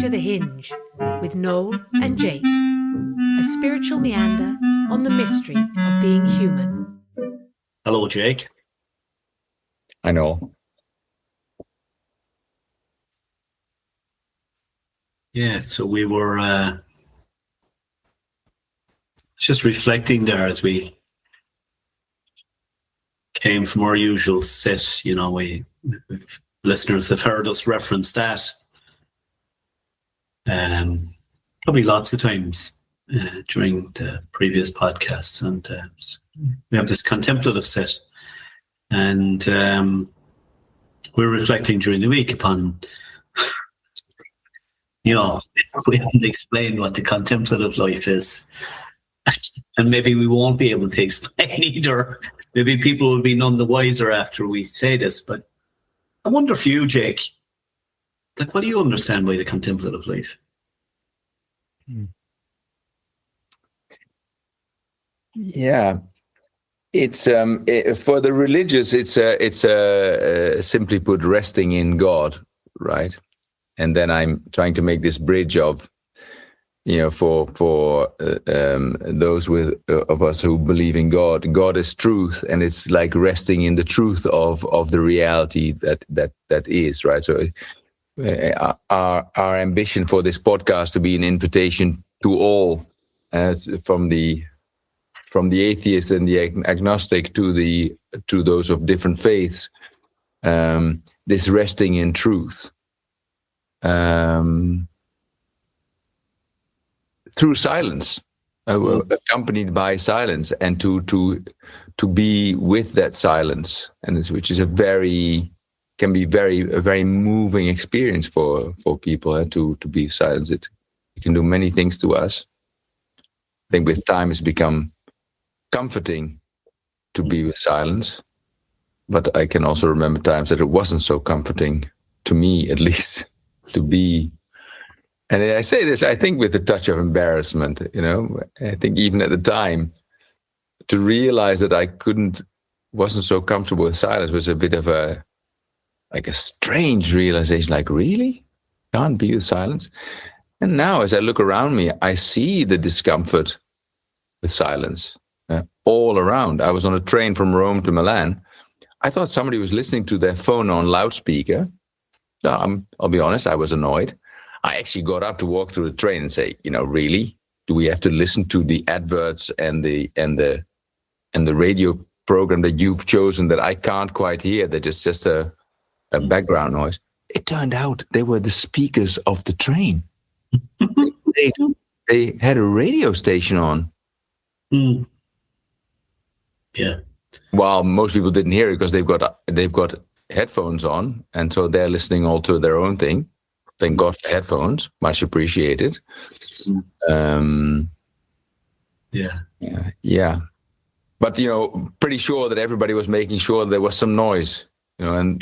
to The Hinge with Noel and Jake, a spiritual meander on the mystery of being human. Hello, Jake. I know. Yeah, so we were just reflecting there as we came from our usual sit. You know, listeners have heard us reference that probably lots of times during the previous podcasts, and we have this contemplative sit, and we're reflecting during the week upon, you know, we haven't explained what the contemplative life is, and maybe we won't be able to explain either. Maybe people will be none the wiser after we say this, but I wonder for you, Jake, like, what do you understand by the contemplative life? Yeah, it's for the religious. It's simply put, resting in God, right? And then I'm trying to make this bridge of, you know, for those of us who believe in God. God is truth, and it's like resting in the truth of the reality that is, right? So our ambition for this podcast to be an invitation to all, from the atheist and the agnostic to those of different faiths, this resting in truth, through silence, accompanied by silence, and to be with that silence, and which is a very moving experience for people, to be silent. It can do many things to us. I think with time it's become comforting to be with silence, but I can also remember times that it wasn't so comforting, to me at least, to be. And I say this, I think, with a touch of embarrassment, you know. I think even at the time, to realize that I wasn't so comfortable with silence was a bit of a strange realization, like, really? Can't be with silence? And now as I look around me, I see the discomfort with silence all around. I was on a train from Rome to Milan. I thought somebody was listening to their phone on loudspeaker. I'll be honest, I was annoyed. I actually got up to walk through the train and say, you know, really? Do we have to listen to the adverts and the radio program that you've chosen that I can't quite hear, that is just a background noise? It turned out they were the speakers of the train. they had a radio station on. Mm. Yeah. Well, most people didn't hear it because they've got headphones on, and so they're listening all to their own thing. Thank God for headphones, much appreciated. Yeah. But, you know, pretty sure that everybody was making sure there was some noise, you know.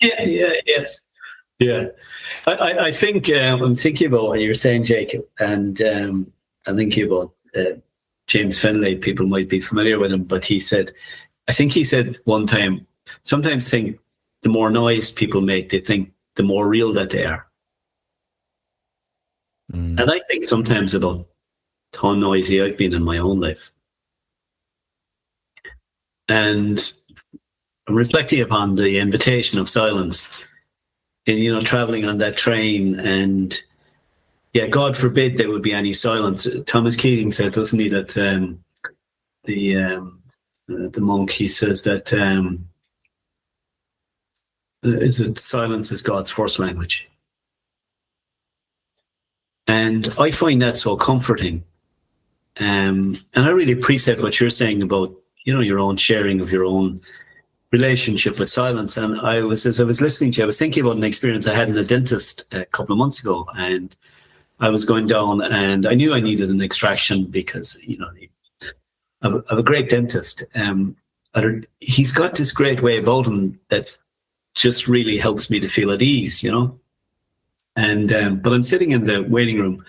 Yes. Yeah. I think I'm thinking about what you're saying, Jacob, and I'm thinking about James Finlay. People might be familiar with him, but he said one time, sometimes think the more noise people make, they think the more real that they are. And I think sometimes about how noisy I've been in my own life. And I'm reflecting upon the invitation of silence in, you know, traveling on that train, and yeah, God forbid there would be any silence. Thomas Keating said, doesn't he, that the monk, he says that silence is God's first language. And I find that so comforting. And I really appreciate what you're saying about, you know, your own sharing of your own relationship with silence. And as I was listening to you, I was thinking about an experience I had in a dentist a couple of months ago. And I was going down, and I knew I needed an extraction because, you know, I have a great dentist. He's got this great way about him that just really helps me to feel at ease, you know. And but I'm sitting in the waiting room,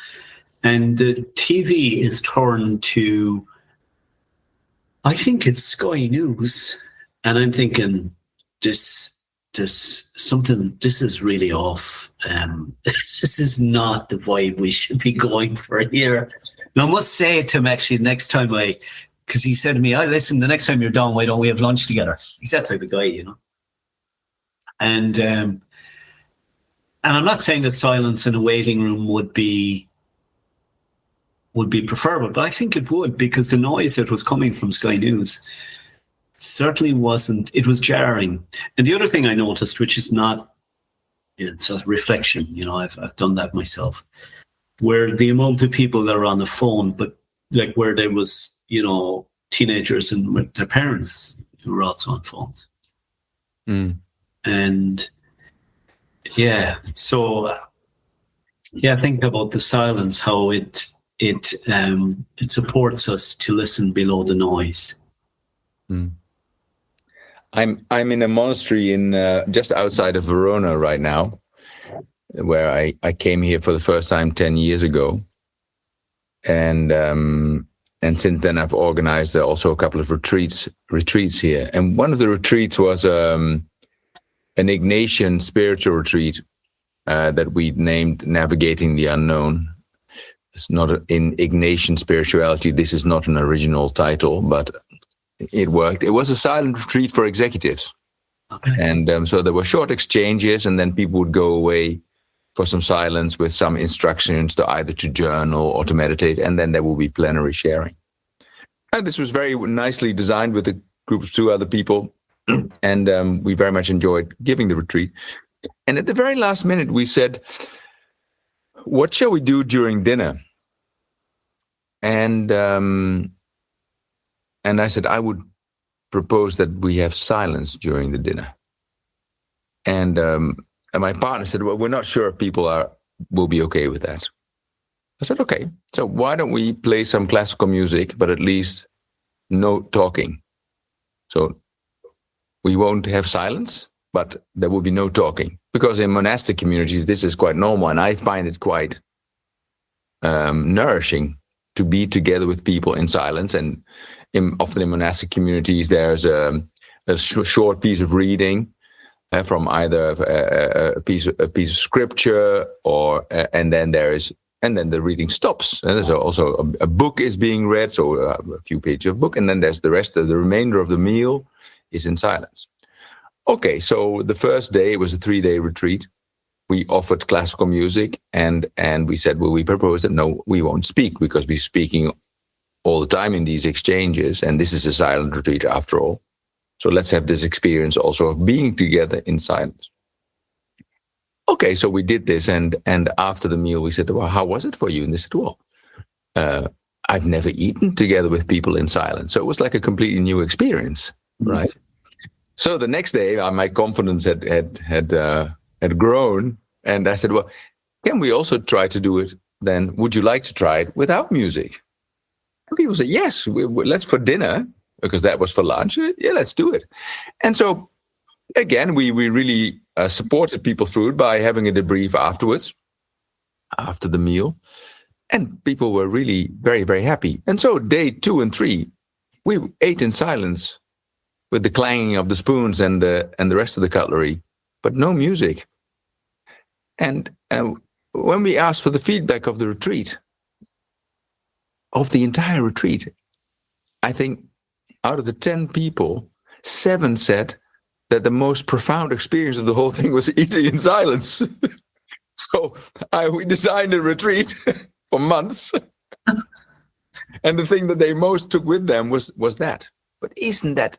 and the TV is turned to, I think it's Sky News, and I'm thinking, this this is really off. This is not the vibe we should be going for here. And I must say it to him actually next time because he said to me, listen, the next time you're down, why don't we have lunch together? He's that type of guy, you know. And I'm not saying that silence in a waiting room would be preferable, but I think it would, because the noise that was coming from Sky News certainly wasn't, it was jarring. And the other thing I noticed, which is not, it's a reflection, you know, I've done that myself, where the amount of people that are on the phone, but like where there was, you know, teenagers and with their parents who were also on phones. And yeah, so yeah, think about the silence, how it supports us to listen below the noise. I'm in a monastery in just outside of Verona right now, where I came here for the first time 10 years ago, and since then I've organized also a couple of retreats here. And one of the retreats was an Ignatian spiritual retreat that we named "Navigating the Unknown." It's not in Ignatian spirituality. This is not an original title, but it worked. It was a silent retreat for executives. Okay. And so there were short exchanges, and then people would go away for some silence with some instructions to either to journal or to meditate, and then there will be plenary sharing. And this was very nicely designed with a group of 2 other people, and we very much enjoyed giving the retreat. And at the very last minute, we said, what shall we do during dinner? And I said, I would propose that we have silence during the dinner. And my partner said, well, we're not sure if people will be okay with that. I said, okay, so why don't we play some classical music, but at least no talking. So we won't have silence, but there will be no talking. Because in monastic communities, this is quite normal, and I find it quite nourishing to be together with people in silence. And often in monastic communities, there's a short piece of reading from either a piece of scripture, or and then the reading stops. And there's also a book is being read, so a few pages of book, and then there's the remainder of the meal is in silence. Okay, so the first day, it was a 3-day retreat. We offered classical music, and we said, well, we propose that no, we won't speak, because we're speaking all the time in these exchanges, and this is a silent retreat after all. So let's have this experience also of being together in silence. Okay, so we did this, and after the meal, we said, well, how was it for you? And they said, well, I've never eaten together with people in silence. So it was like a completely new experience, right? So the next day, my confidence had grown, and I said, well, can we also try to do it then? Would you like to try it without music? And people said, yes, let's for dinner, because that was for lunch. Yeah, let's do it. And so, again, we really supported people through it by having a debrief afterwards, after the meal. And people were really very, very happy. And so day 2 and 3, we ate in silence with the clanging of the spoons and the rest of the cutlery, but no music. And when we asked for the feedback of the retreat, of the entire retreat, I think out of the 10 people, 7 said that the most profound experience of the whole thing was eating in silence. So we designed a retreat for months. And the thing that they most took with them was that. But isn't that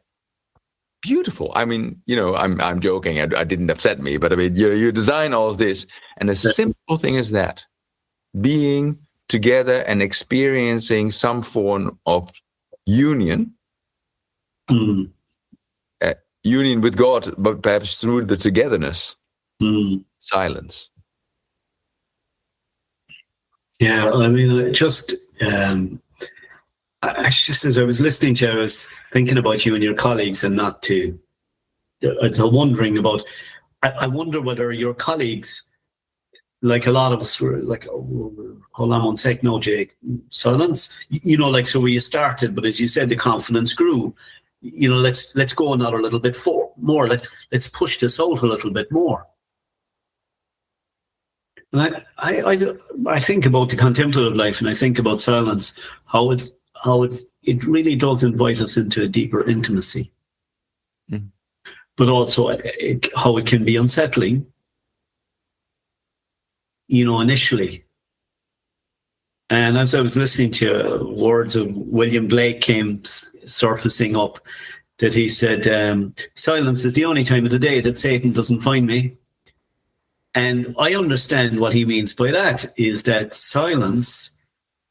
beautiful? I mean, you know, I'm joking. I didn't upset me, but I mean, you design all of this, and a simple thing as that, being together and experiencing some form of union, union with God, but perhaps through the togetherness, silence. Yeah, I mean, just as I was listening to you, I was thinking about you and your colleagues, and wondering about, I wonder whether your colleagues, like a lot of us were like, oh, hold on one sec, no, Jake, silence. You know, like, so where you started, but as you said, the confidence grew. You know, let's go another little bit more. Let's push this out a little bit more. And I think about the contemplative life, and I think about silence, how it really does invite us into a deeper intimacy, but also how it can be unsettling, initially. And as I was listening to words of William Blake came surfacing up, that he said, silence is the only time of the day that Satan doesn't find me. And I understand what he means by that, is that silence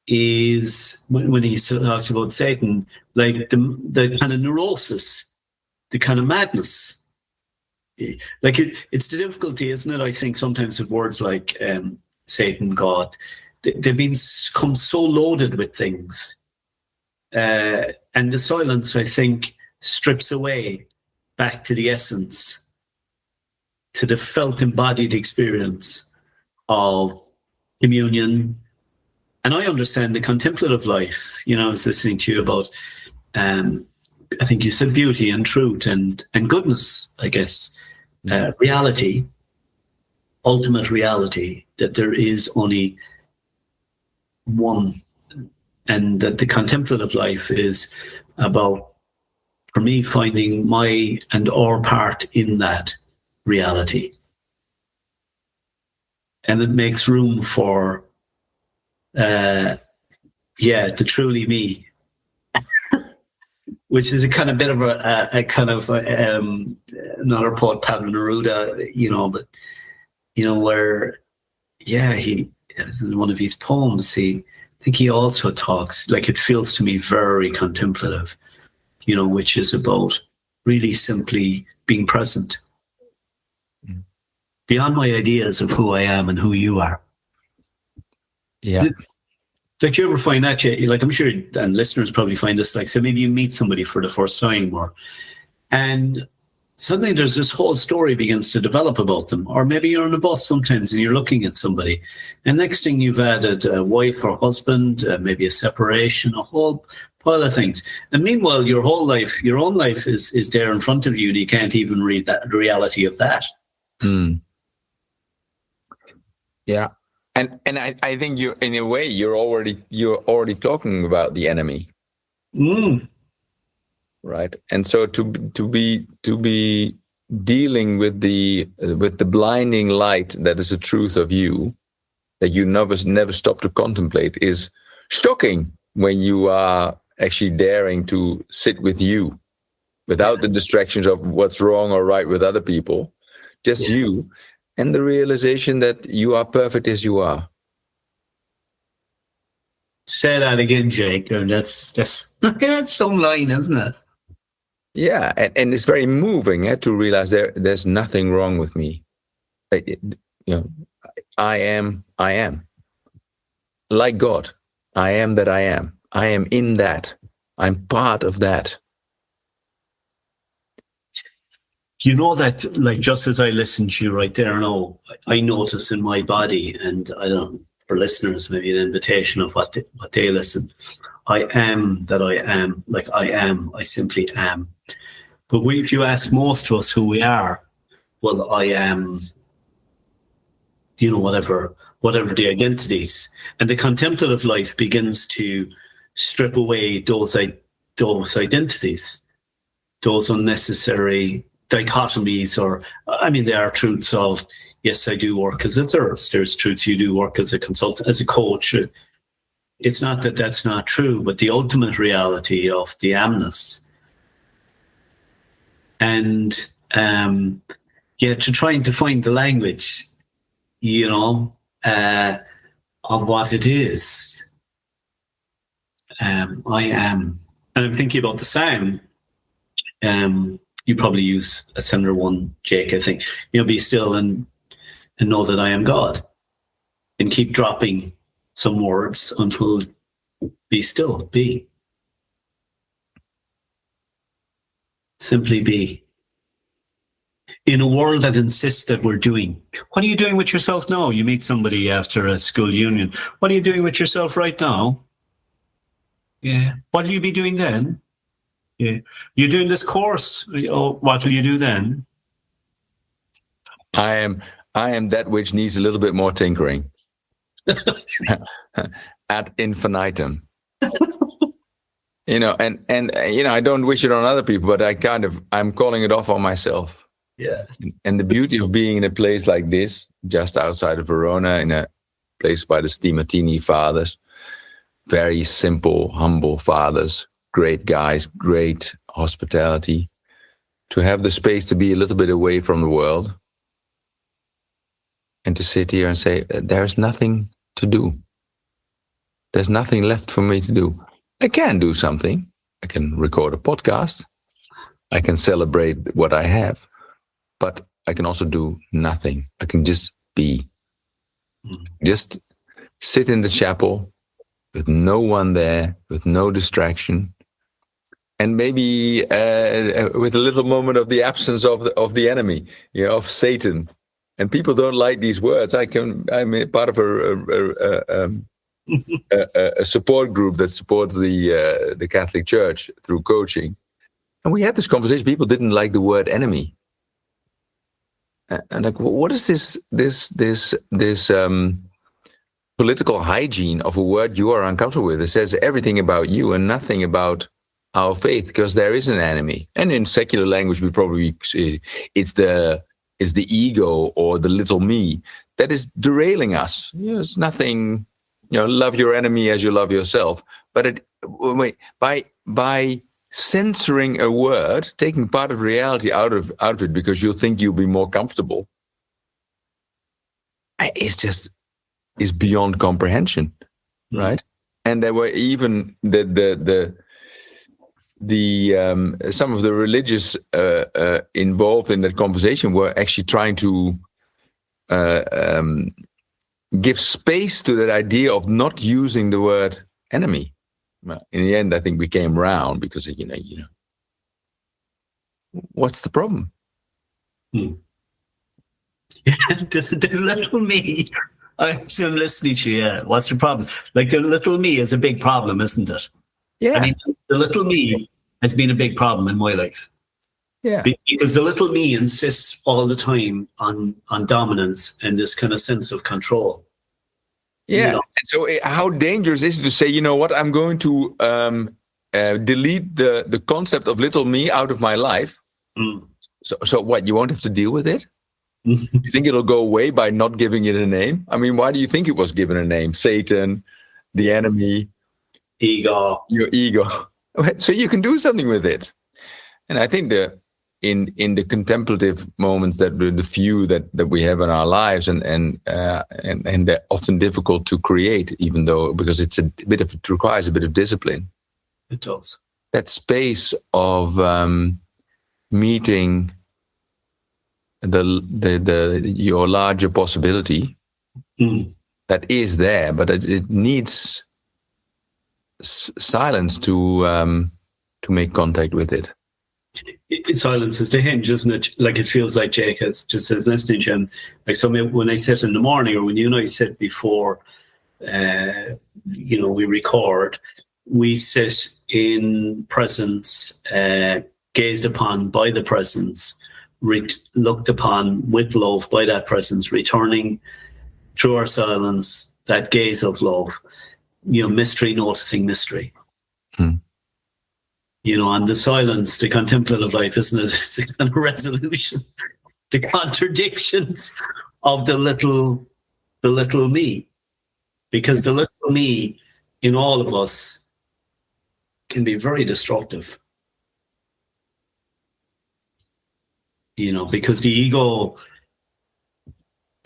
is, when he talks about Satan, like the kind of neurosis, the kind of madness. Like it's the difficulty, isn't it? I think sometimes with words like Satan, God, they've come so loaded with things. And the silence, I think, strips away back to the essence, to the felt embodied experience of communion. And I understand the contemplative life. I was listening to you about, I think you said beauty and truth and goodness, I guess, reality, ultimate reality, that there is only one, and that the contemplative life is about, for me, finding my and our part in that reality. And it makes room for, the truly me, which is a kind of bit of a kind of another poet, Pablo Neruda, but where, he, in one of his poems, I think he also talks, like, it feels to me very contemplative, which is about really simply being present beyond my ideas of who I am and who you are. Yeah. Like, do you ever find that, like, I'm sure, and listeners probably find this, like, so maybe you meet somebody for the first time, and suddenly there's this whole story begins to develop about them. Or maybe you're on a bus sometimes and you're looking at somebody, and next thing you've added a wife or husband, maybe a separation, a whole pile of things. And meanwhile, your own life is there in front of you, and you can't even read the reality of that. Yeah. And I think you, in a way, you're already talking about the enemy. Right. And so to be dealing with the blinding light that is the truth of you, that you never stop to contemplate, is shocking when you are actually daring to sit with you without the distractions of what's wrong or right with other people, just you, and the realization that you are perfect as you are. Say that again, Jake. That's some line, isn't it? Yeah, and it's very moving to realize there's nothing wrong with me. I am like God. I am that I am. I am in that. I'm part of that. That, like, just as I listen to you right there now, I notice in my body, and I don't, for listeners, maybe an invitation of what they listen. I am that I am. Like, I simply am. But if you ask most of us who we are, well, I am, whatever the identities. And the contemplative life begins to strip away those identities, those unnecessary dichotomies, or, there are truths of, yes, I do work as a therapist. There's truths, you do work as a consultant, as a coach. It's not that that's not true, but the ultimate reality of the amness. And to trying to find the language, of what it is. I am. And I'm thinking about the psalm. You probably use a similar one, Jake, I think. Be still and know that I am God. And keep dropping some words until be still, be. Simply be. In a world that insists that we're doing. What are you doing with yourself now? You meet somebody after a school union. What are you doing with yourself right now? Yeah. What will you be doing then? Yeah. You're doing this course. Oh, what will you do then? I am that which needs a little bit more tinkering. Ad infinitum. And I don't wish it on other people, but I'm calling it off on myself. Yeah. And the beauty of being in a place like this, just outside of Verona, in a place by the Stimatini fathers, very simple, humble fathers, great guys, great hospitality, to have the space to be a little bit away from the world and to sit here and say, there's nothing to do. There's nothing left for me to do. I can do something. I can record a podcast. I can celebrate what I have. But I can also do nothing. I can just be. Just sit in the chapel with no one there, with no distraction. And maybe with a little moment of the absence of the enemy, of Satan. And people don't like these words. I'm part of a support group that supports the Catholic Church through coaching, and we had this conversation. People didn't like the word enemy, and like, what is this political hygiene of a word you are uncomfortable with? It says everything about you and nothing about our faith, because there is an enemy. And in secular language, we probably say it's the ego or the little me that is derailing us. It's nothing. Love your enemy as you love yourself. But by censoring a word, taking part of reality out of it because you think you'll be more comfortable, it's beyond comprehension, right? And there were even the some of the religious involved in that conversation were actually trying to give space to that idea of not using the word enemy. Well, in the end, I think we came round because what's the problem? The little me. I'm listening to you. Yeah. What's the problem? Like, the little me is a big problem, isn't it? Yeah. I mean, the little me has been a big problem in my life. Yeah. Because the little me insists all the time on dominance and this kind of sense of control. Yeah. So how dangerous is it to say, you know what, I'm going to delete the concept of little me out of my life. So what, you won't have to deal with it? You think it'll go away by not giving it a name? I mean, why do you think it was given a name? Satan, the enemy, ego, your ego. So you can do something with it. And I think in the contemplative moments, that the few that we have in our lives, and they're often difficult to create, even though, because it requires a bit of discipline. It does. That space of meeting your larger possibility that is there, but it needs silence to make contact with it. Silence is the hinge, isn't it? Like, it feels like Jake has just says listening to him. Like, so when I sit in the morning, or when you and I sit before, we record, we sit in presence, gazed upon by the presence, looked upon with love by that presence, returning through our silence, that gaze of love, mystery, noticing mystery. And the silence, the contemplative life, isn't it? It's a kind of resolution, the contradictions of the little me. Because the little me in all of us can be very destructive. Because the ego,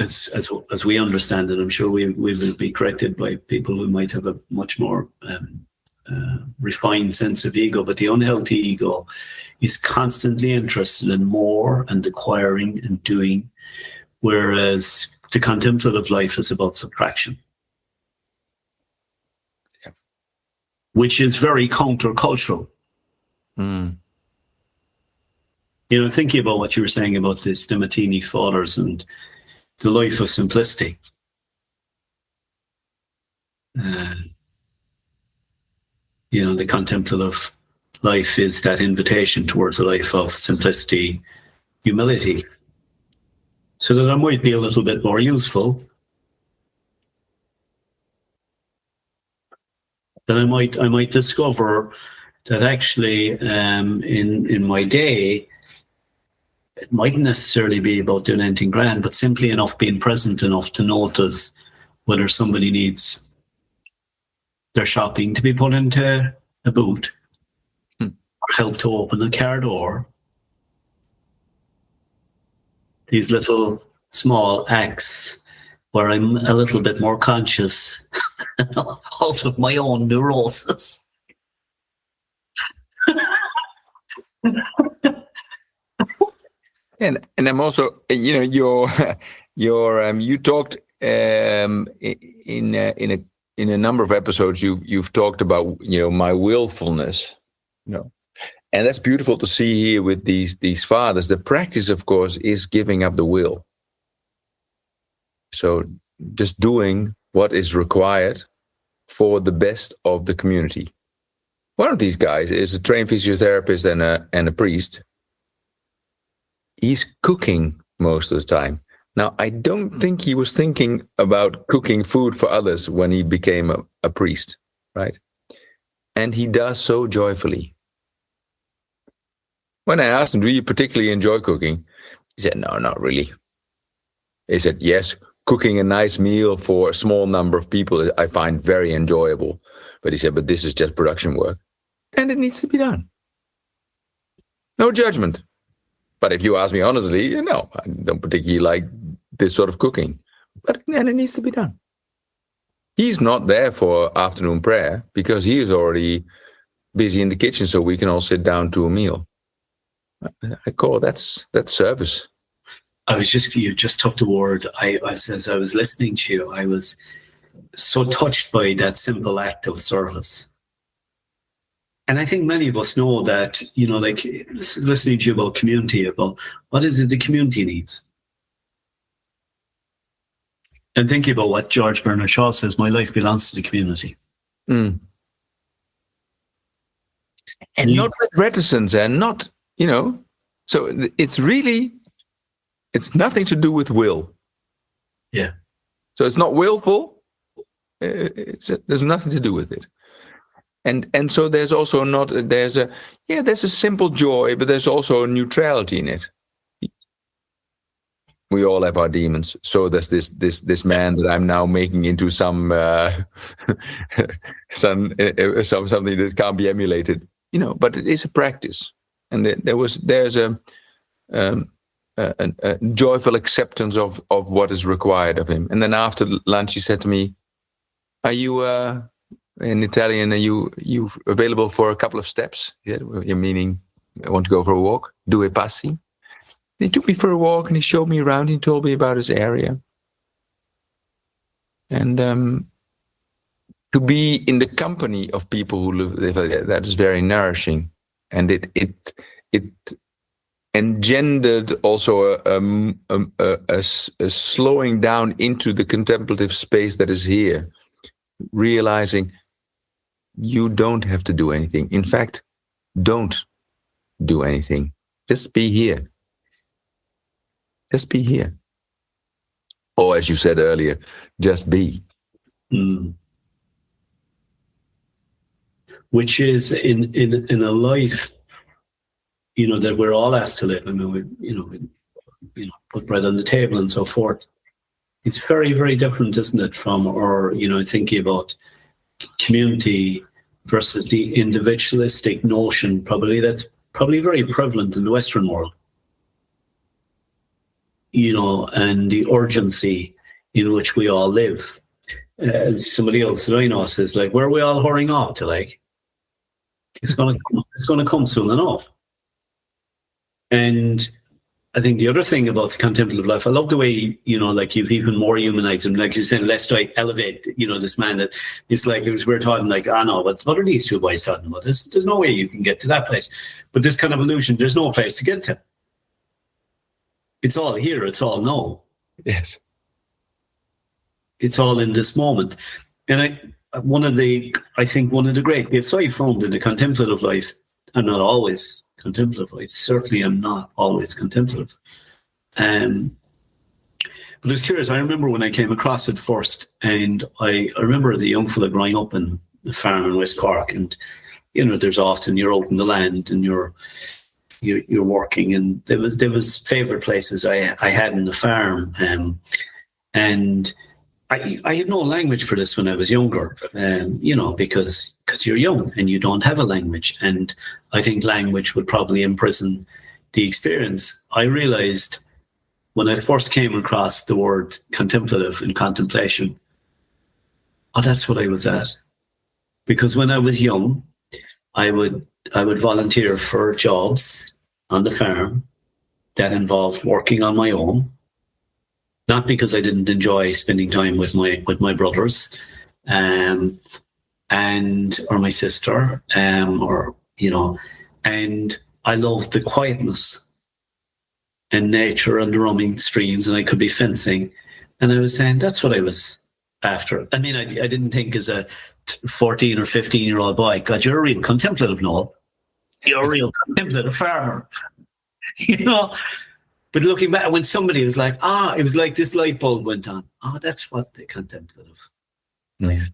as we understand it, I'm sure we will be corrected by people who might have a much more refined sense of ego, but the unhealthy ego is constantly interested in more and acquiring and doing, whereas the contemplative life is about subtraction, which is very countercultural. Thinking about what you were saying about the Stimatini fathers and the life of simplicity. The contemplative life is that invitation towards a life of simplicity, humility, so that I might be a little bit more useful, that I might discover that actually in my day, it mightn't necessarily be about doing anything grand, but simply enough being present enough to notice whether somebody needs their shopping to be put into a boot, or help to open a car door. These little small acts where I'm a little bit more conscious out of my own neurosis. And I'm also, you talked in a number of episodes. You've talked about my willfulness, and that's beautiful to see here with these fathers. The practice, of course, is giving up the will. So just doing what is required for the best of the community. One of these guys is a trained physiotherapist and a priest. He's cooking most of the time. Now, I don't think he was thinking about cooking food for others when he became a priest, right? And he does so joyfully. When I asked him, do you particularly enjoy cooking? He said, no, not really. He said, yes, cooking a nice meal for a small number of people I find very enjoyable. But he said, but this is just production work. And it needs to be done. No judgment. But if you ask me honestly, no, I don't particularly like this sort of cooking. But then it needs to be done. He's not there for afternoon prayer because he is already busy in the kitchen, so we can all sit down to a meal. I call that's service. You just took the word. As I was listening to you, I was so touched by that simple act of service. And I think many of us know that, like listening to you about community, about what is it the community needs. And thinking about what George Bernard Shaw says, my life belongs to the community. Mm. And not with reticence and not, so it's nothing to do with will. Yeah. So it's not willful. There's nothing to do with it. And so there's also there's a simple joy, but there's also a neutrality in it. We all have our demons. So there's this man that I'm now making into something that can't be emulated, but it is a practice. And there's a joyful acceptance of what is required of him. And then after lunch, he said to me, "Are you in Italian? Are you available for a couple of steps?" Yeah, meaning I want to go for a walk. Due passi. He took me for a walk and he showed me around. He told me about his area. And to be in the company of people who live there, that is very nourishing. And it engendered also a slowing down into the contemplative space that is here, realizing you don't have to do anything. In fact, don't do anything. Just be here. Just be here. Or as you said earlier, just be. Mm. Which is in a life, that we're all asked to live. I mean, we put bread on the table and so forth. It's very, very different, isn't it, from our, thinking about community versus the individualistic notion, that's probably very prevalent in the Western world. And the urgency in which we all live. Somebody else that I know says, like, where are we all hurrying off to? Like, it's going to come soon enough. And I think the other thing about the contemplative life, I love the way, like you've even more humanized him. Like you're saying, lest I elevate, this man that it's like, we're talking like, no, what are these two boys talking about? There's no way you can get to that place. But this kind of illusion, there's no place to get to. It's all here. It's all now. Yes. It's all in this moment. And one of the great gifts I found in the contemplative life, I'm not always contemplative. I certainly am not always contemplative. But I was curious. I remember when I came across it first, and I remember as a young fella growing up in a farm in West Cork, and there's often you're out in the land and you're working, and there was favourite places I had in the farm, and I had no language for this when I was younger, because you're young and you don't have a language, and I think language would probably imprison the experience. I realised when I first came across the word contemplative and contemplation, that's what I was at. Because when I was young, I would volunteer for jobs on the farm that involved working on my own, not because I didn't enjoy spending time with my brothers, or my sister, and I loved the quietness and nature and the running streams, and I could be fencing, and I was saying that's what I was after. I mean, I didn't think as a 14 or 15-year-old boy, God, you're a real contemplative, Noel. You're a real contemplative farmer, But looking back, when somebody was like, it was like this light bulb went on. That's what the contemplative life.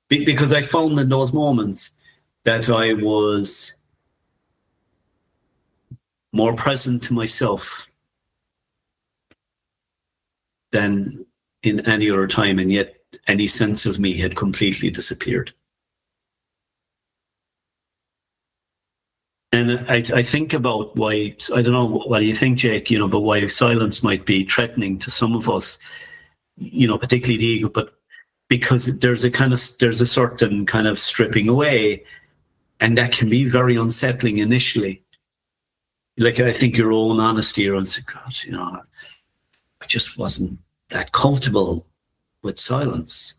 Because I found in those moments that I was more present to myself than in any other time, and yet any sense of me had completely disappeared. And I think about why, I don't know, what do you think, Jake, but why silence might be threatening to some of us, particularly the ego, but because there's a certain kind of stripping away, and that can be very unsettling initially. Like, I think your own honesty around saying, God, I just wasn't that comfortable with silence.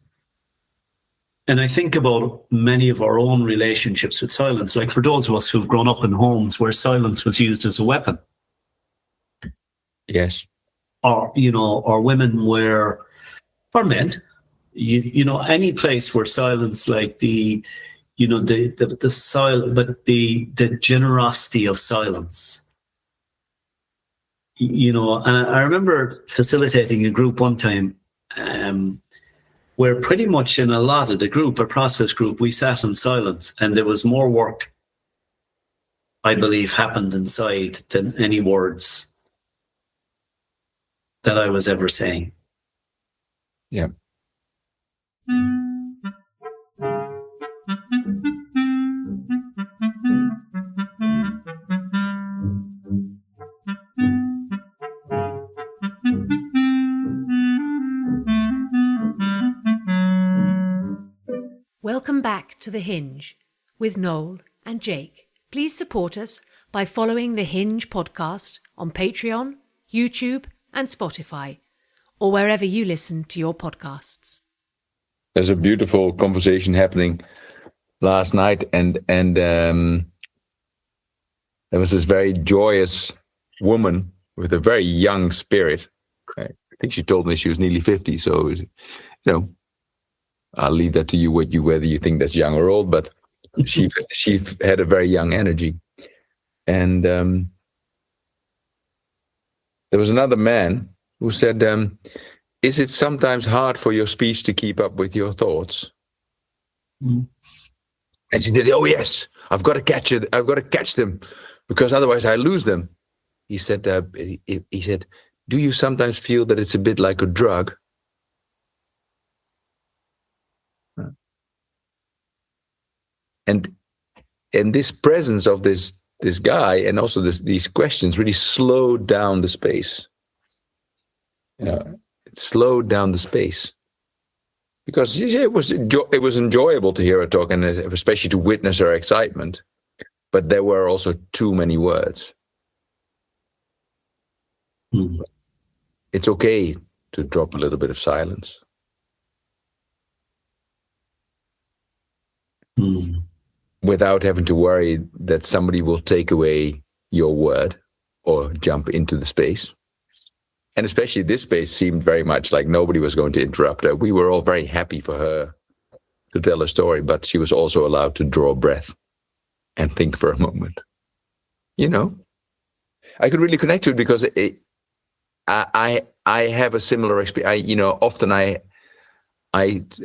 And I think about many of our own relationships with silence, like for those of us who've grown up in homes where silence was used as a weapon. Yes. Or women or men, any place where silence, like the silence, but the generosity of silence. I remember facilitating a group one time, where pretty much in a lot of the group, a process group, we sat in silence, and there was more work, I believe, happened inside than any words that I was ever saying. Yeah. Welcome back to The Hinge with Noel and Jake. Please support us by following The Hinge podcast on Patreon, YouTube and Spotify, or wherever you listen to your podcasts. There's a beautiful conversation happening last night, and there was this very joyous woman with a very young spirit. I think she told me she was nearly 50, so I'll leave that to you, whether you think that's young or old, but she had a very young energy. And there was another man who said, is it sometimes hard for your speech to keep up with your thoughts? Mm. And she said, oh yes, I've got to catch it. I've got to catch them because otherwise I lose them. He said, do you sometimes feel that it's a bit like a drug? And this presence of this guy, and also these questions, really slowed down the space. It slowed down the space because it was enjoyable to hear her talk, and especially to witness her excitement. But there were also too many words. Mm. It's okay to drop a little bit of silence. Mm. Without having to worry that somebody will take away your word or jump into the space. And especially this space seemed very much like nobody was going to interrupt her. We were all very happy for her to tell her story, but she was also allowed to draw breath. and think for a moment. I could really connect to it because I have a similar experience. Often I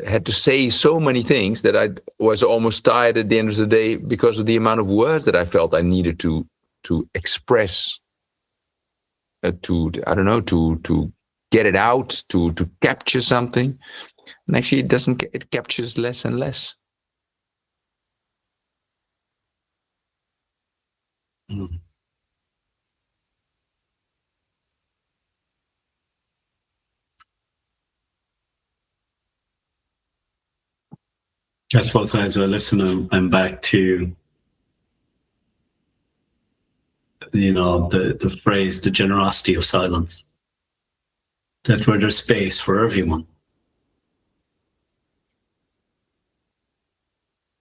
had to say so many things that I was almost tired at the end of the day because of the amount of words that I felt I needed to express, to get it out, to capture something. And actually it captures less and less. Mm. I suppose as a listener, I'm back to, the phrase, the generosity of silence. That where there's space for everyone.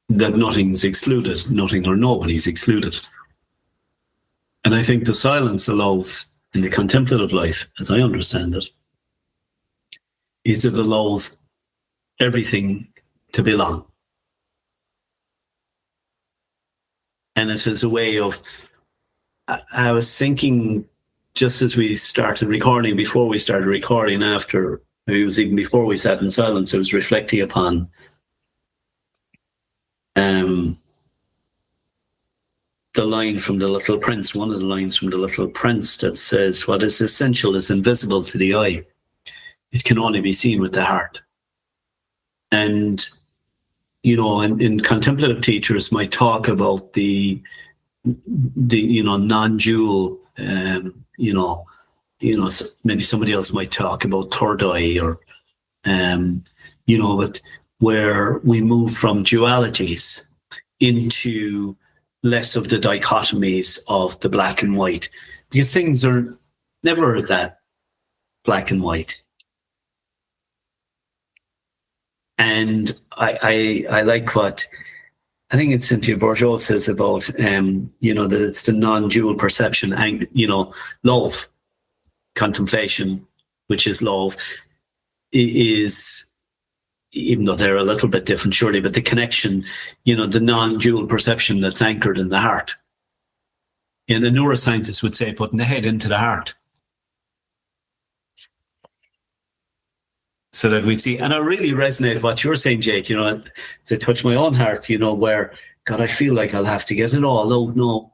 That nothing's excluded, nothing or nobody's excluded. And I think the silence allows, in the contemplative life, as I understand it, is it allows everything to belong. And it is a way of, I was thinking just as we started recording, before we started recording, after, maybe it was even before we sat in silence, I was reflecting upon the line from The Little Prince, one of the lines from The Little Prince that says, what is essential is invisible to the eye. It can only be seen with the heart. And, in contemplative teachers might talk about the non-dual, maybe somebody else might talk about third eye or, but where we move from dualities into less of the dichotomies of the black and white, because things are never that black and white. And I like what, I think it's Cynthia Bourgeois says about, that it's the non-dual perception, and, love, contemplation, which is love, is, even though they're a little bit different, surely, but the connection, the non-dual perception that's anchored in the heart. And a neuroscientist would say putting the head into the heart. So that we see, and I really resonate with what you're saying, Jake, to touch my own heart, where, God, I feel like I'll have to get it all out now.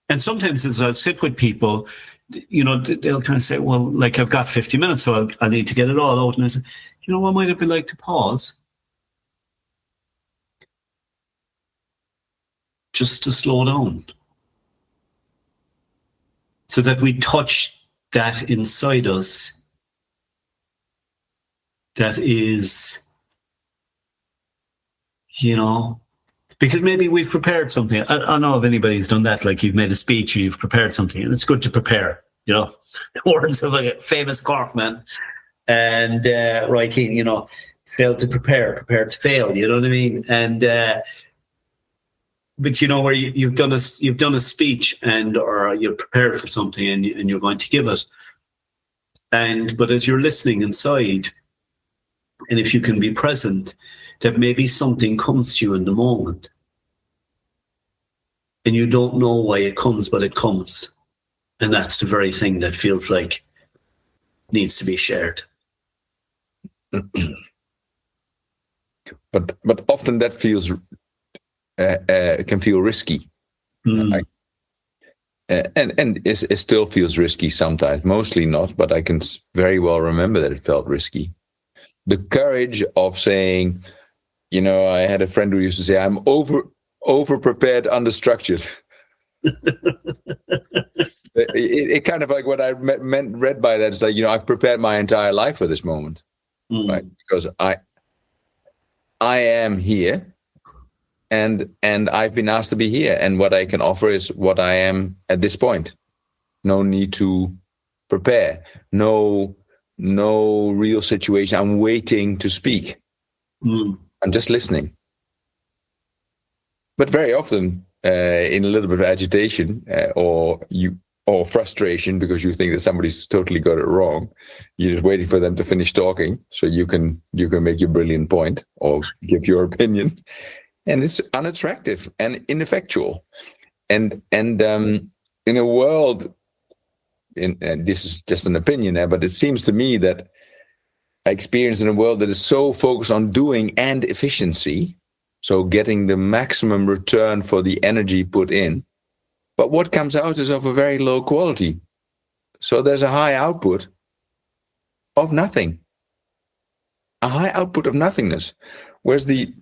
And sometimes as I'll sit with people, they'll kind of say, well, like, I've got 50 minutes, so I need to get it all out. And I say, what might it be like to pause? Just to slow down. So that we touch that inside us that is, because maybe we've prepared something. I don't know if anybody's done that, like you've made a speech or you've prepared something, and it's good to prepare, the words of a famous Corkman, and writing, failed to prepare, prepared to fail, you know what I mean? And but where you've done a speech or you're prepared for something and you're going to give it, but as you're listening inside, and if you can be present, that maybe something comes to you in the moment, and you don't know why it comes, but it comes, and that's the very thing that feels like needs to be shared. But often that feels. Can feel risky, and it still feels risky sometimes. Mostly not, but I can very well remember that it felt risky. The courage of saying, I had a friend who used to say, "I'm over prepared, understructured." it kind of like what I read by that is like, I've prepared my entire life for this moment, right? Because I am here. And I've been asked to be here, and what I can offer is what I am at this point. No need to prepare. No real situation. I'm waiting to speak. I'm just listening. But very often, in a little bit of agitation or frustration because you think that somebody's totally got it wrong, you're just waiting for them to finish talking so you can make your brilliant point or give your opinion. and it's unattractive and ineffectual. And in a world, and this is just an opinion, but it seems to me that I experience in a world that is so focused on doing and efficiency, so getting the maximum return for the energy put in, but what comes out is of a very low quality. So there's a high output of nothing, a high output of nothingness, whereas the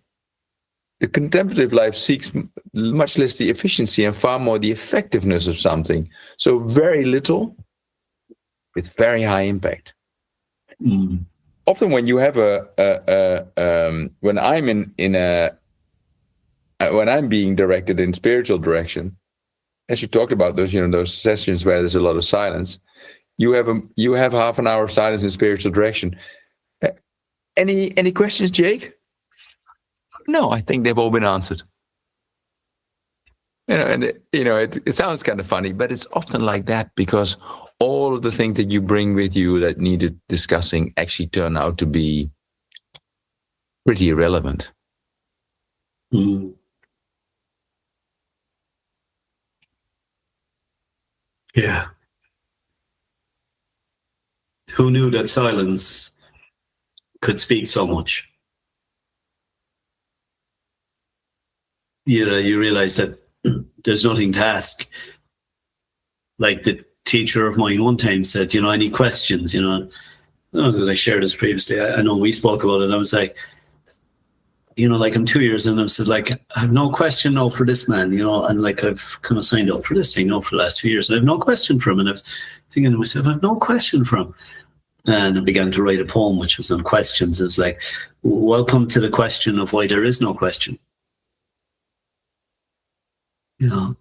contemplative life seeks much less the efficiency and far more the effectiveness of something. So very little with very high impact. Mm. Often when you have when I'm when I'm being directed in spiritual direction, as you talked about those sessions where there's a lot of silence, you have half an hour of silence in spiritual direction. Any questions, Jake? No, I think they've all been answered. It sounds kind of funny, but it's often like that because all of the things that you bring with you that needed discussing actually turn out to be pretty irrelevant. Mm. Yeah. Who knew that silence could speak so much? You realize that there's nothing to ask. Like the teacher of mine one time said, any questions, I don't know that I shared this previously. I know we spoke about it. I was like, like I'm 2 years and I said, like, I have no question now for this man, and like I've kind of signed up for this thing for the last 2 years. I have no question for him. And I was thinking to myself, I have no question for him. And I began to write a poem which was on questions. It was like, welcome to the question of why there is no question. And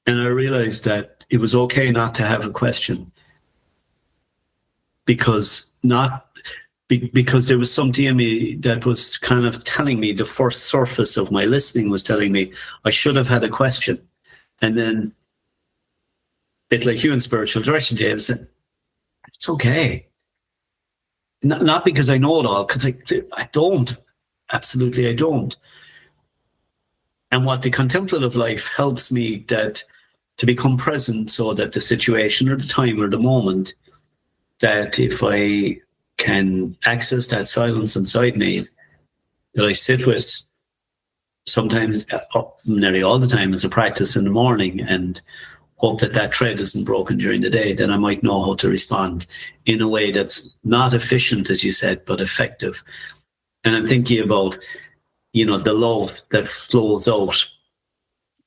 I realized that it was okay not to have a question because there was something in me that was kind of telling me, the first surface of my listening was telling me I should have had a question. And then like you in spiritual direction, James, it's okay. Not because I know it all, because I don't. Absolutely, I don't. And what the contemplative life helps me to become present, so that the situation or the time or the moment, that if I can access that silence inside me, that I sit with sometimes, nearly all the time as a practice in the morning, and hope that thread isn't broken during the day, then I might know how to respond in a way that's not efficient, as you said, but effective. And I'm thinking about, the love that flows out,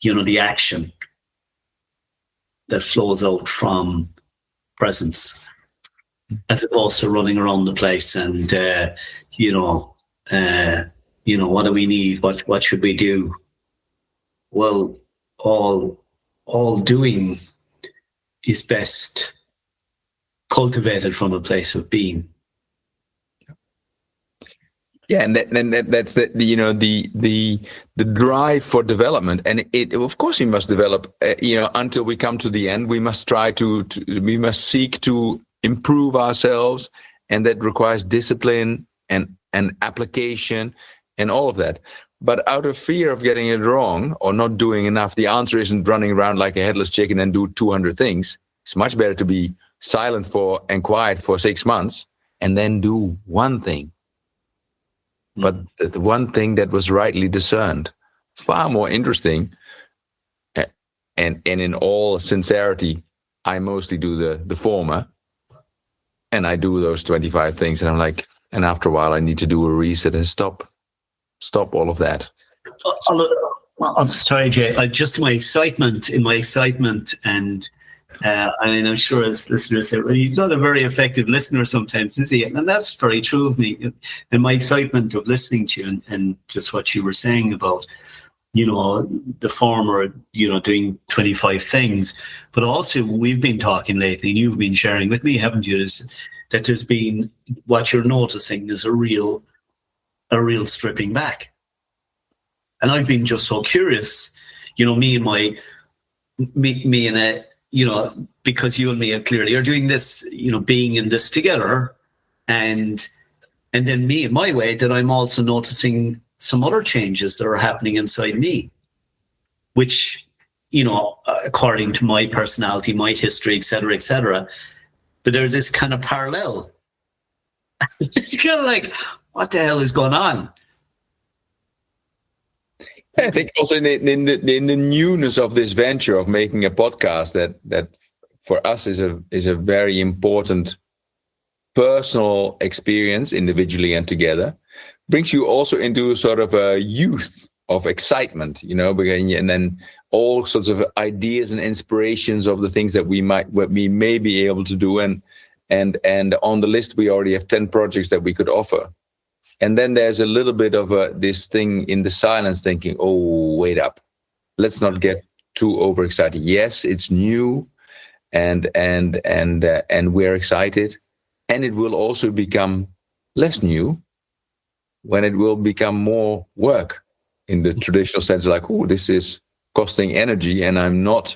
the action that flows out from presence, as opposed to running around the place and, what do we need? What should we do? Well, all doing is best cultivated from a place of being. Yeah, and that's the drive for development, and it of course we must develop. Until we come to the end, we must try we must seek to improve ourselves, and that requires discipline and application and all of that. But out of fear of getting it wrong or not doing enough, the answer isn't running around like a headless chicken and do 200 things. It's much better to be silent and quiet for 6 months and then do one thing. But the one thing that was rightly discerned, far more interesting. And in all sincerity, I mostly do the former. And I do those 25 things. And I'm like, and after a while, I need to do a reset and stop all of that. I'm sorry, Jay. Just in my excitement, and I'm sure as listeners say, well, he's not a very effective listener sometimes, is he? And that's very true of me. And my excitement of listening to you and just what you were saying about, the former, doing 25 things. But also, we've been talking lately, and you've been sharing with me, haven't you, that there's been, what you're noticing is a real stripping back. And I've been just so curious, me and a, because you and me are clearly are doing this, being in this together, and then me in my way, that I'm also noticing some other changes that are happening inside me, which, according to my personality, my history, etc., but there's this kind of parallel. It's kind of like, what the hell is going on? I think also in the newness of this venture of making a podcast, that for us is a very important personal experience, individually and together, brings you also into sort of a youth of excitement, and then all sorts of ideas and inspirations of the things that we may be able to do, and on the list we already have 10 projects that we could offer. And then there's a little bit of this thing in the silence, thinking, oh, wait up, let's not get too overexcited. Yes, it's new, and we're excited, and it will also become less new when it will become more work in the traditional sense, like, oh, this is costing energy, and I'm not.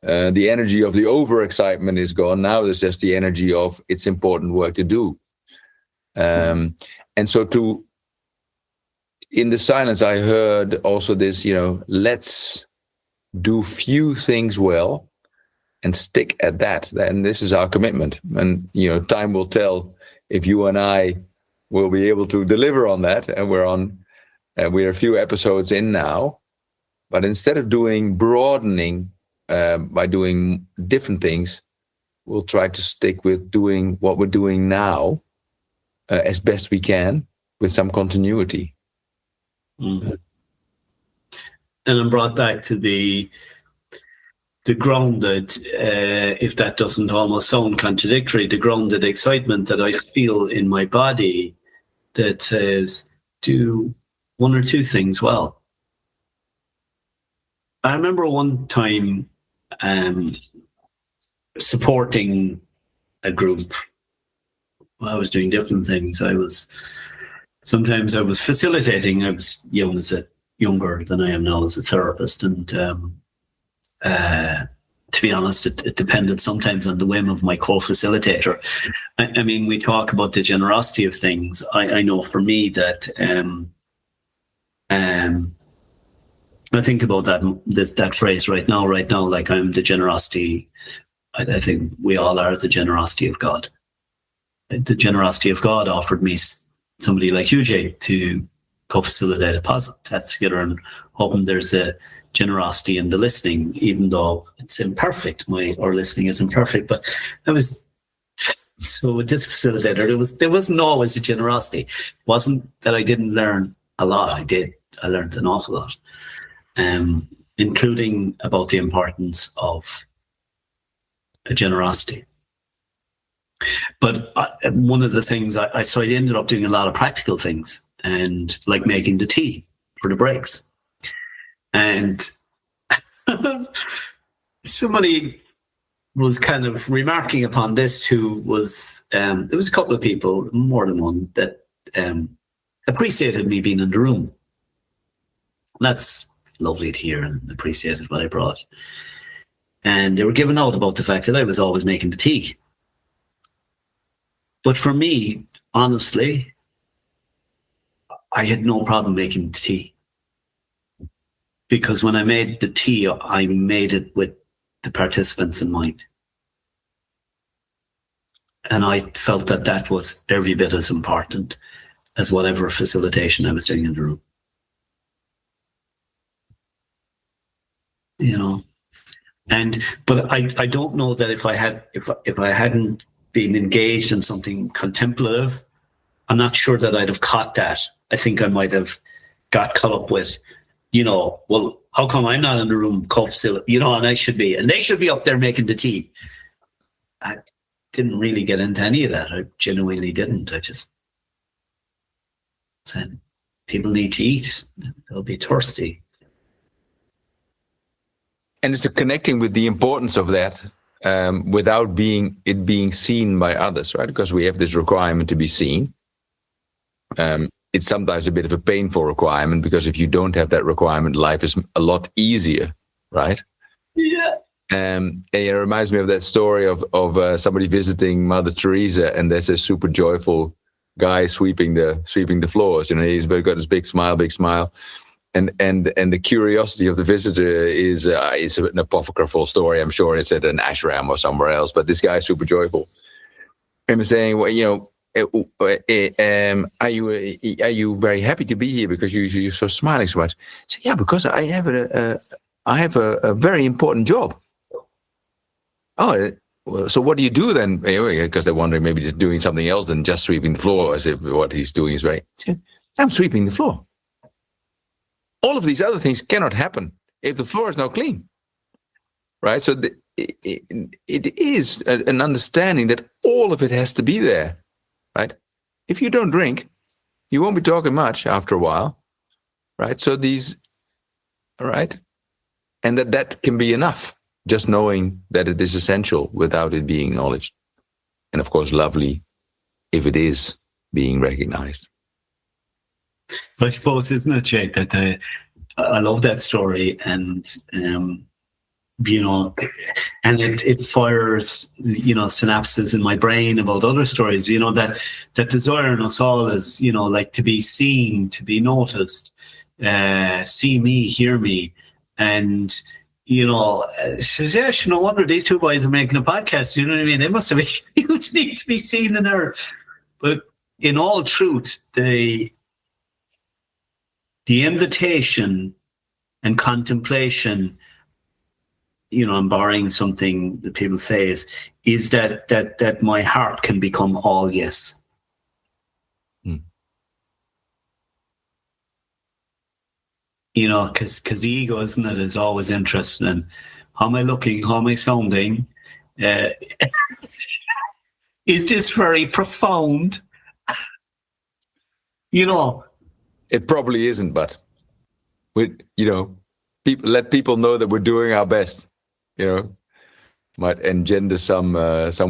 The energy of the overexcitement is gone. Now there's just the energy of it's important work to do. And so in the silence, I heard also this, let's do few things well and stick at that. And this is our commitment. And, time will tell if you and I will be able to deliver on that. And we're a few episodes in now. But instead of broadening by doing different things, we'll try to stick with doing what we're doing now. As best we can, with some continuity. Mm-hmm. And I'm brought back to the grounded, if that doesn't almost sound contradictory, the grounded excitement that I feel in my body that says, do one or two things well. I remember one time supporting a group. I was doing different things. Sometimes I was facilitating. I was younger than I am now as a therapist. And to be honest, it depended sometimes on the whim of my co-facilitator. I mean, we talk about the generosity of things. I know for me that I think about that phrase right now, like I'm the generosity. I think we all are the generosity of God. The generosity of God offered me somebody like you, Jay, to co-facilitate a podcast together, and hoping there's a generosity in the listening, even though it's imperfect. Our listening is imperfect, but so with this facilitator, there wasn't always a generosity. It wasn't that I didn't learn a lot. I did. I learned an awful lot, including about the importance of a generosity. But one of the things I ended up doing a lot of practical things, and like making the tea for the breaks. And somebody was kind of remarking upon this, who was, there was a couple of people, more than one, that appreciated me being in the room. That's lovely to hear, and appreciated what I brought. And they were giving out about the fact that I was always making the tea. But for me, honestly, I had no problem making the tea. Because when I made the tea, I made it with the participants in mind. And I felt that was every bit as important as whatever facilitation I was doing in the room. But I don't know that if I hadn't been engaged in something contemplative, I'm not sure that I'd have caught that. I think I might have got caught up with, well, how come I'm not in the room co-facilitating, and I should be, and they should be up there making the tea. I didn't really get into any of that. I genuinely didn't. I just said, people need to eat. They'll be thirsty. And it's connecting with the importance of that, without being seen by others, right? Because we have this requirement to be seen. It's sometimes a bit of a painful requirement, because if you don't have that requirement, life is a lot easier, right? Yeah. And it reminds me of that story of somebody visiting Mother Teresa, and there's a super joyful guy sweeping the floors. You know, he's got this big smile, and the curiosity of the visitor is an apocryphal story. I'm sure it's at an ashram or somewhere else. But this guy is super joyful. And saying, well, you know, are you very happy to be here because you're so smiling so much? I said, yeah, because I have a very important job. Oh, well, so what do you do then? Because they're wondering maybe just doing something else than just sweeping the floor, as if what he's doing is right. I'm sweeping the floor. All of these other things cannot happen if the floor is not clean, right? So it is an understanding that all of it has to be there, right? If you don't drink, you won't be talking much after a while, right? So right? And that can be enough, just knowing that it is essential without it being acknowledged. And of course, lovely if it is being recognized. But I suppose, isn't it, Jake, that I love that story, and you know, and it fires, you know, synapses in my brain about other stories. You know, that desire in us all is, you know, like to be seen, to be noticed, see me, hear me, and you know, says, yeah, no wonder these two boys are making a podcast. You know what I mean? They must have a huge need to be seen and heard. But in all truth, the invitation and contemplation, you know, I'm borrowing something that people say is that my heart can become all yes. You know, because the ego, isn't it, is always interested in how am I looking, how am I sounding? Is this very profound? You know, it probably isn't, but you know, let people know that we're doing our best. You know, might engender some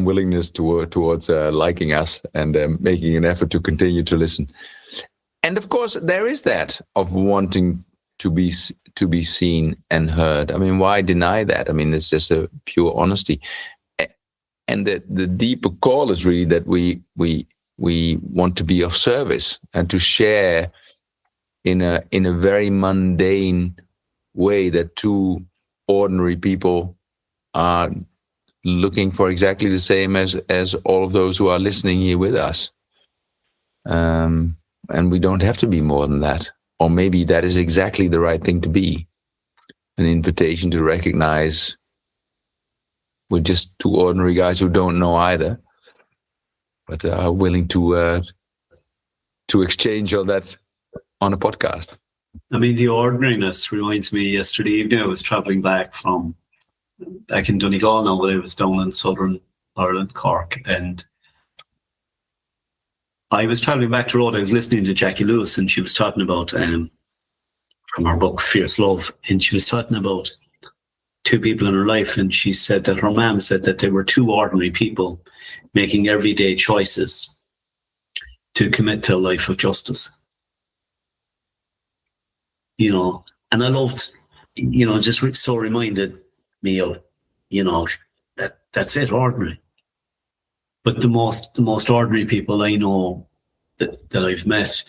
willingness towards liking us and making an effort to continue to listen. And of course, there is that of wanting to be seen and heard. I mean, why deny that? I mean, it's just a pure honesty. And the deeper call is really that we want to be of service and to share in a very mundane way that two ordinary people are looking for exactly the same as all of those who are listening here with us. And we don't have to be more than that. Or maybe that is exactly the right thing to be. An invitation to recognize we're just two ordinary guys who don't know either, but are willing to exchange on that on a podcast. I mean, the ordinariness reminds me, yesterday evening I was travelling back in Donegal now, but I was down in southern Ireland, Cork, and I was travelling back the road. I was listening to Jackie Lewis, and she was talking about, from her book, Fierce Love, and she was talking about two people in her life, and she said that her mom said that they were two ordinary people making everyday choices to commit to a life of justice. You know, and I loved, you know, just so reminded me of, you know, that's it, ordinary. But the most ordinary people I know that I've met,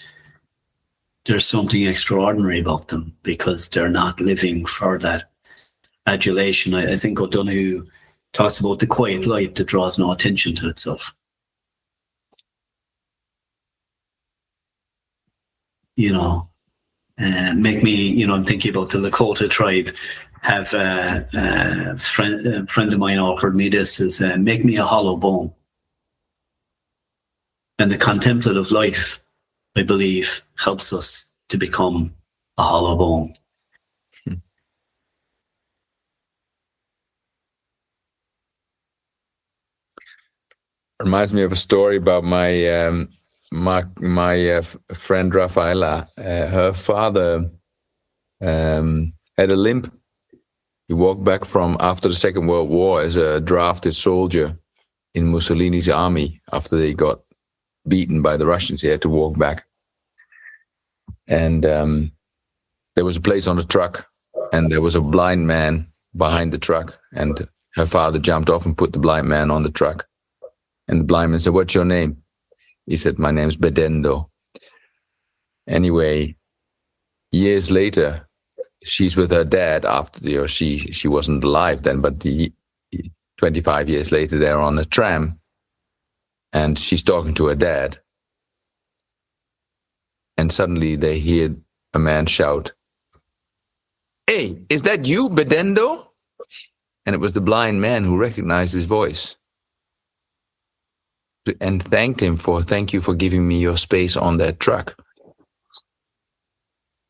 there's something extraordinary about them because they're not living for that adulation. I think O'Donoghue talks about the quiet light that draws no attention to itself. You know, make me, you know, I'm thinking about the Lakota tribe. Have a friend of mine offered me this, is make me a hollow bone. And the contemplative life, I believe, helps us to become a hollow bone. Reminds me of a story about my friend Rafaela. Her father had a limp. He walked back from after the Second World War as a drafted soldier in Mussolini's army after they got beaten by the Russians. He had to walk back. And there was a place on the truck, and there was a blind man behind the truck. And her father jumped off and put the blind man on the truck. And the blind man said, "What's your name?" He said, my name's Bedendo. Anyway, years later, she's with her dad after, she wasn't alive then, but 25 years later, they're on a tram and she's talking to her dad. And suddenly they hear a man shout, "Hey, is that you, Bedendo?" And it was the blind man who recognized his voice and thanked him thank you for giving me your space on that truck.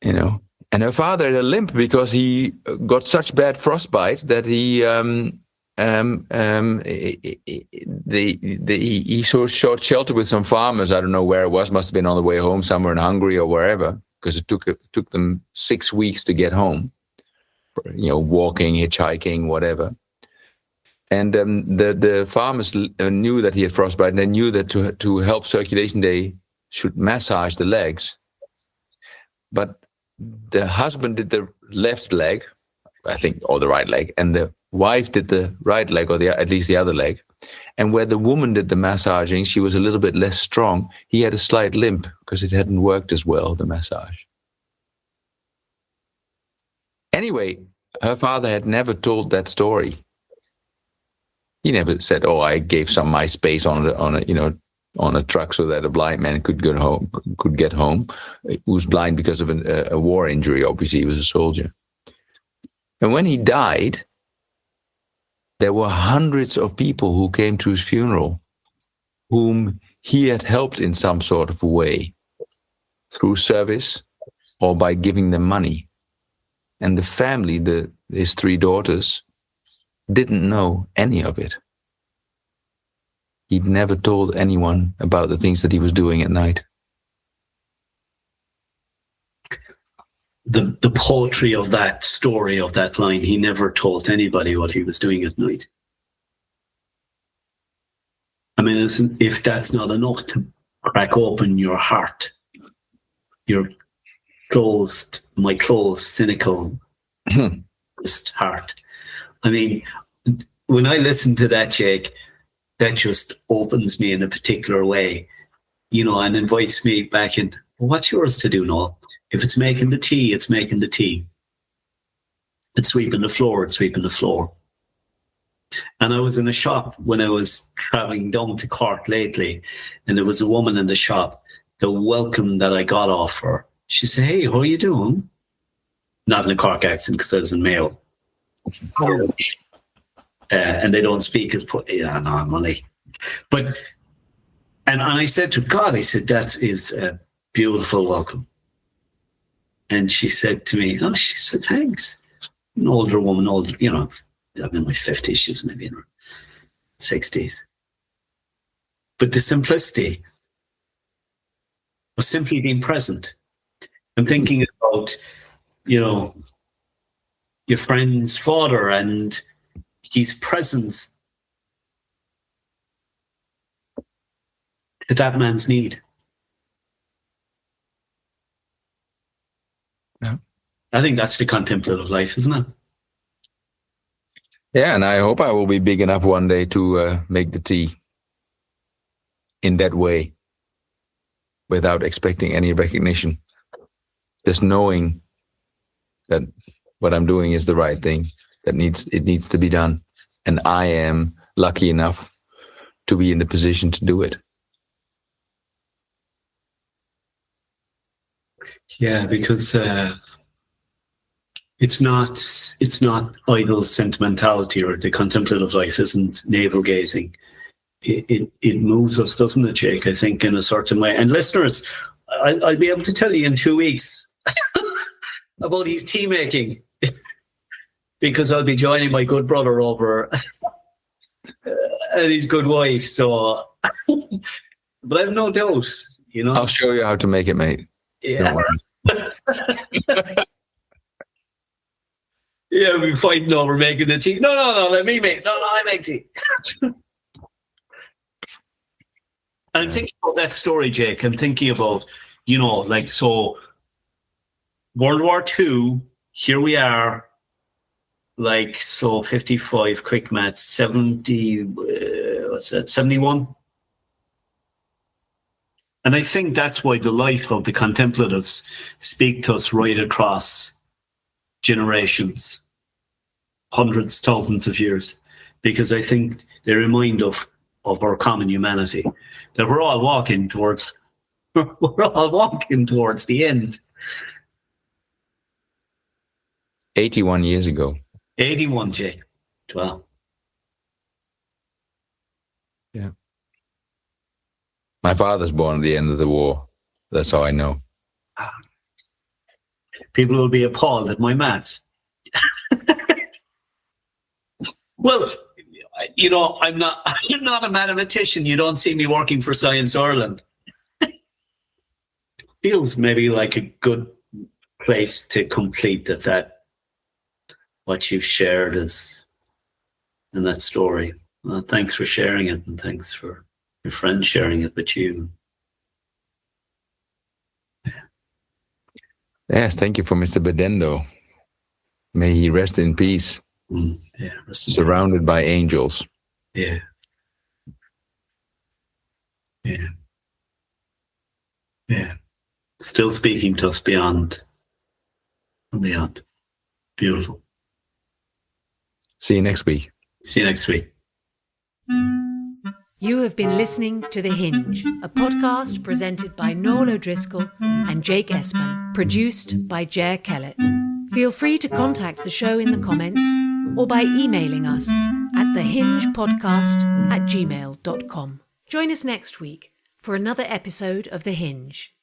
And her father had a limp because he got such bad frostbite that he sought shelter with some farmers. I don't know where it was. Must have been on the way home, somewhere in Hungary or wherever, because it took them 6 weeks to get home. Walking, hitchhiking, whatever. And the farmers knew that he had frostbite, and they knew that to help circulation, they should massage the legs. But the husband did the left leg, I think, or the right leg, and the wife did the right leg, or at least the other leg. And where the woman did the massaging, she was a little bit less strong. He had a slight limp because it hadn't worked as well, the massage. Anyway, her father had never told that story. He never said, "Oh, I gave some of my space on a truck so that a blind man could get home. He was blind because of a war injury. Obviously, he was a soldier." And when he died, there were hundreds of people who came to his funeral, whom he had helped in some sort of way, through service or by giving them money. And the family, his 3 daughters, didn't know any of it. He'd never told anyone about the things that he was doing at night. The poetry of that story, of that line, he never told anybody what he was doing at night. I mean, if that's not enough to crack open your heart, your my closed, cynical heart. I mean, when I listen to that, Jake, that just opens me in a particular way, and invites me back in. Well, what's yours to do, Noel? If it's making the tea, it's making the tea. It's sweeping the floor, it's sweeping the floor. And I was in a shop when I was traveling down to Cork lately, and there was a woman in the shop. The welcome that I got off her, she said, "Hey, how are you doing?" Not in a Cork accent, because I was in Mayo. And they don't speak as normally. But, and I said to God, I said, "That is a beautiful welcome." And she said to me, she said, "Thanks." An older woman, I'm in my 50s, she's maybe in her 60s. But the simplicity of simply being present. I'm thinking about, your friend's father and his presence to that man's need. Yeah. I think that's the contemplative life, isn't it? Yeah, and I hope I will be big enough one day to make the tea in that way, without expecting any recognition. Just knowing that what I'm doing is the right thing, that it needs to be done. And I am lucky enough to be in the position to do it. Yeah, because it's not idle sentimentality, or the contemplative life isn't navel gazing. It moves us, doesn't it, Jake? I think in a certain way. And listeners, I'll be able to tell you in 2 weeks about his tea making, because I'll be joining my good brother over and his good wife. So, but I have no doubt, I'll show you how to make it, mate. Yeah. Yeah, we're fighting over making the tea. No, let me make. No, I make tea. And I'm thinking about that story, Jake. I'm thinking about, so World War II, here we are, 55, quick maths, 70, what's that, 71? And I think that's why the life of the contemplatives speak to us right across generations, hundreds, thousands of years, because I think they remind of our common humanity, that we're all walking towards the end. 81 years ago. 81, Jake. Well. Yeah. My father's born at the end of the war. That's how I know. People will be appalled at my maths. Well, you know, I'm not a mathematician. You don't see me working for Science Ireland. Feels maybe like a good place to complete that what you've shared is in that story. Well, thanks for sharing it, and thanks for your friend sharing it with you. Yes, thank you for Mr. Bedendo. May he rest in peace. Yeah, surrounded by angels. Yeah. Yeah. Yeah. Still speaking to us beyond. Beautiful. See you next week. See you next week. You have been listening to The Hinge, a podcast presented by Noel O'Driscoll and Jake Espin, produced by Jer Kellett. Feel free to contact the show in the comments or by emailing us at thehingepodcast@gmail.com. Join us next week for another episode of The Hinge.